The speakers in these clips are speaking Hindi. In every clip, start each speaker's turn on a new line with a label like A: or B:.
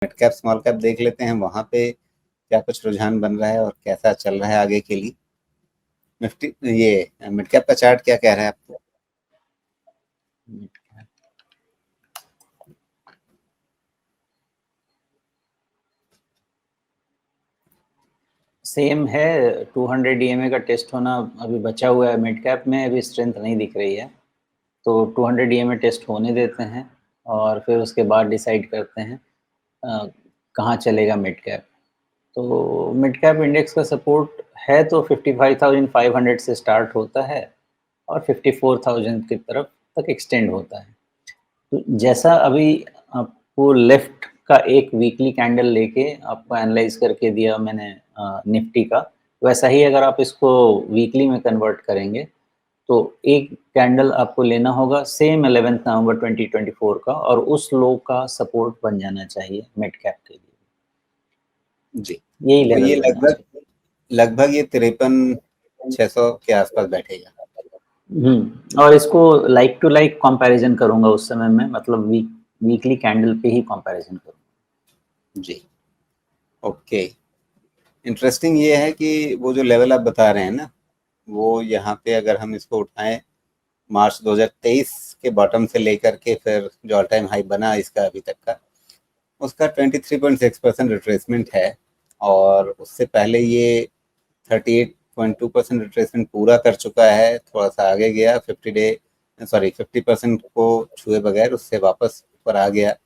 A: मिड कैप स्मॉल कैप देख लेते हैं, वहां पे क्या कुछ रुझान बन रहा है और कैसा चल रहा है आगे के लिए। निफ्टी ये मिड कैप का चार्ट क्या कह रहा है आपको?
B: सेम है, 200 EMA का टेस्ट होना अभी बचा हुआ है। मिड कैप में अभी स्ट्रेंथ नहीं दिख रही है, तो 200 EMA टेस्ट होने देते हैं और फिर उसके बाद डिसाइड करते हैं कहाँ चलेगा मिड कैप। तो मिड कैप इंडेक्स का सपोर्ट है तो 55,500 से स्टार्ट होता है और 54,000 की तरफ तक एक्सटेंड होता है। तो जैसा अभी आपको लेफ्ट का एक वीकली कैंडल लेके आपको एनालाइज करके दिया मैंने निफ्टी का, वैसा ही अगर आप इसको वीकली में कन्वर्ट करेंगे तो एक कैंडल आपको लेना होगा सेम 11 नवंबर 2024 का, और उस लो का सपोर्ट बन जाना चाहिए मिड कैप के लिए।
A: जी,
B: यही
A: तो ये
B: लेवल बनना
A: लगभग
B: चाहिए।
A: लगभग ये 53,600 के आसपास बैठेगा।
B: और इसको लाइक टू लाइक कंपैरिजन करूंगा उस समय में, मतलब वीकली कैंडल पे ही कंपैरिजन करूंगा।
A: जी, ओके। इंटरेस्टिंग ये है कि वो जो लेवल आप बता रहे हैं ना, वो यहाँ पे अगर हम इसको उठाएं मार्च 2023 के बॉटम से लेकर के फिर जो ऑल टाइम हाई बना इसका अभी तक का, उसका 23.6% रिट्रेसमेंट है। और उससे पहले ये 38.2% रिट्रेसमेंट पूरा कर चुका है। थोड़ा सा आगे गया 50% को छुए बगैर उससे वापस ऊपर आ गया।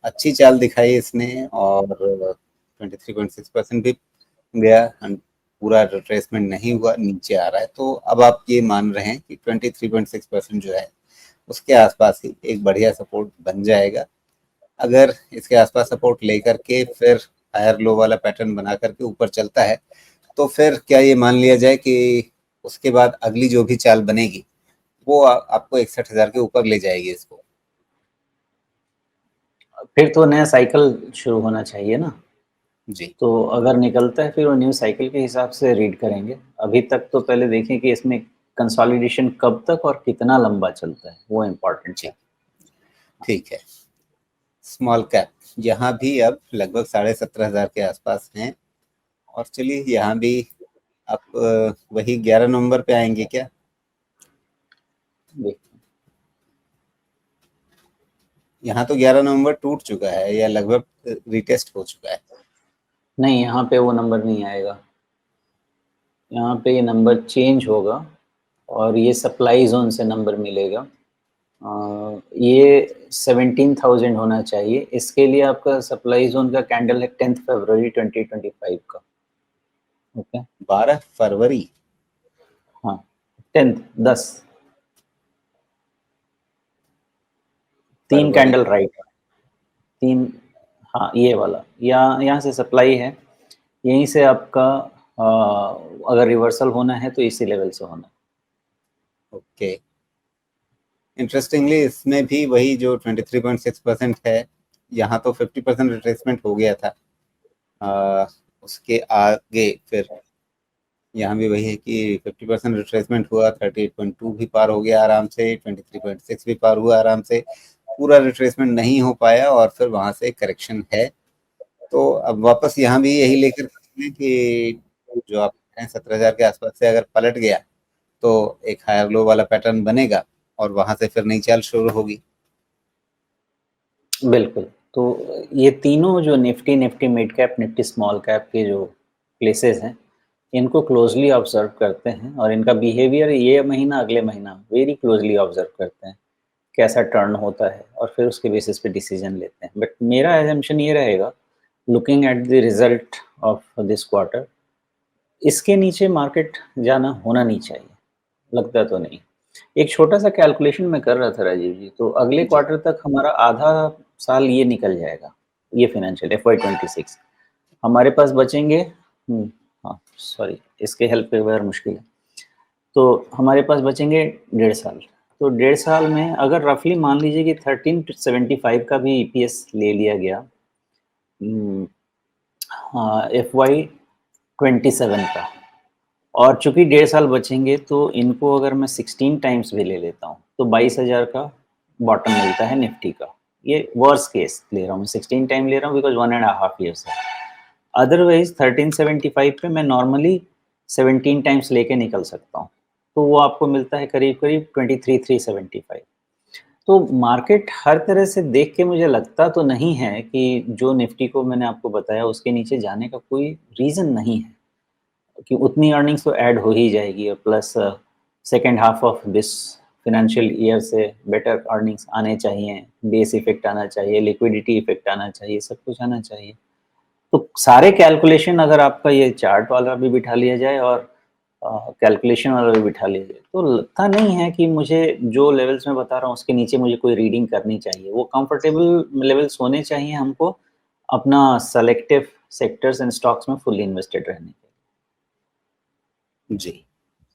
A: अच्छी चाल दिखाई इसने और 23.6% भी गया, पूरा रिट्रेसमेंट नहीं हुआ, नीचे आ रहा है। तो अब आप ये मान रहे हैं कि 23.6% जो है उसके आसपास ही एक बढ़िया सपोर्ट बन जाएगा। अगर इसके आसपास सपोर्ट लेकर के फिर हायर लो वाला पैटर्न बना करके ऊपर चलता है, तो फिर क्या ये मान लिया जाए कि उसके बाद अगली जो भी चाल बनेगी वो आपको 61,000 के ऊपर ले जाएगी इसको?
B: फिर तो नया साइकिल शुरू होना चाहिए ना।
A: जी,
B: तो अगर निकलता है फिर वो न्यू साइकिल के हिसाब से रीड करेंगे। अभी तक तो पहले देखें कि इसमें कंसोलिडेशन कब तक और कितना लंबा चलता है, वो इम्पोर्टेंट
A: जी,
B: है।
A: ठीक है। स्मॉल कैप यहाँ भी अब लगभग 17,500 के आसपास हैं। और चलिए यहाँ भी आप वही 11 नवंबर पे आएंगे क्या? यहाँ तो 11 नवंबर टूट चुका है या लगभग रिटेस्ट हो चुका है।
B: नहीं, यहाँ पे वो नंबर नहीं आएगा। यहाँ पे ये नंबर चेंज होगा और ये सप्लाई जोन से नंबर मिलेगा। ये 17,000 होना चाहिए। इसके लिए आपका सप्लाई जोन का कैंडल है 10 फरवरी 2025 का। ओके,
A: 12 फरवरी।
B: हाँ, 10 तीन
A: फरवरी।
B: कैंडल राइट, तीन, हाँ ये वाला, यहाँ से सप्लाई है। यहीं से आपका अगर रिवर्सल होना है तो इसी लेवल से होना है।
A: ओके, इंटरेस्टिंगली इसमें भी वही जो 23.6% है, यहाँ तो 50% रिट्रेसमेंट हो गया था। उसके आगे फिर यहाँ भी वही है कि 50% रिट्रेसमेंट हुआ, 38.2 भी पार हो गया आराम से, 23.6 भी पार हुआ आराम से। पूरा रिट्रेसमेंट नहीं हो पाया और फिर वहाँ से करेक्शन है। तो अब वापस यहाँ भी यही लेकर चलें कि जो आप हैं 17,000 के आसपास से अगर पलट गया तो एक हायर लो वाला पैटर्न बनेगा और वहां से फिर नई चाल शुरू होगी।
B: बिल्कुल। तो ये तीनों जो Nifty, Nifty mid cap, Nifty small cap के जो प्लेसेस हैं, इनको क्लोजली ऑब्जर्व करते हैं और इनका बिहेवियर ये महीना अगले महीना वेरी क्लोजली ऑब्जर्व करते हैं, कैसा टर्न होता है और फिर उसके बेसिस पे डिसीजन लेते हैं। बट मेरा एजम्पशन ये रहेगा, looking at the result of this quarter, इसके नीचे मार्केट जाना होना नहीं चाहिए, लगता तो नहीं। एक छोटा सा कैलकुलेशन मैं कर रहा था राजीव जी, तो अगले
A: जी,
B: क्वार्टर तक हमारा आधा साल ये निकल जाएगा, ये फाइनेंशियल FY26 हमारे पास बचेंगे। हाँ सॉरी, इसके हेल्प के बगैर मुश्किल है। तो हमारे पास बचेंगे 1.5 साल। तो 1.5 साल में अगर रफली मान लीजिए कि 1375 का भी EPS ले लिया गया, FY27 का, और चूंकि 1.5 साल बचेंगे तो इनको अगर मैं 16 टाइम्स भी ले लेता हूँ तो 22,000 का बॉटम मिलता है निफ्टी का। ये वर्स्ट केस ले रहा हूँ मैं, 16 टाइम ले रहा हूँ बिकॉज 1.5 ईयर्स है। अदरवाइज 1375 पे मैं नॉर्मली 17 टाइम्स लेके निकल सकता हूँ, तो वो आपको मिलता है करीब करीब 23,375। तो मार्केट हर तरह से देख के मुझे लगता तो नहीं है कि जो निफ्टी को मैंने आपको बताया उसके नीचे जाने का कोई रीज़न नहीं है, कि उतनी अर्निंग्स तो ऐड हो ही जाएगी, और plus second half of this financial year से बेटर अर्निंग्स आने चाहिए, बेस इफेक्ट आना चाहिए, लिक्विडिटी इफेक्ट आना चाहिए, सब कुछ आना चाहिए। तो सारे कैलकुलेशन अगर आपका ये चार्ट वाला भी बिठा लिया जाए और कैलकुलेशन वाला भी बिठा लिया जाए, तो लगता नहीं है कि मुझे जो लेवल्स मैं बता रहा हूँ उसके नीचे मुझे कोई रीडिंग करनी चाहिए। वो कंफर्टेबल लेवल्स होने चाहिए हमको अपना सेलेक्टिव सेक्टर्स एंड स्टॉक्स में फुल्ली इन्वेस्टेड रहने के।
A: जी।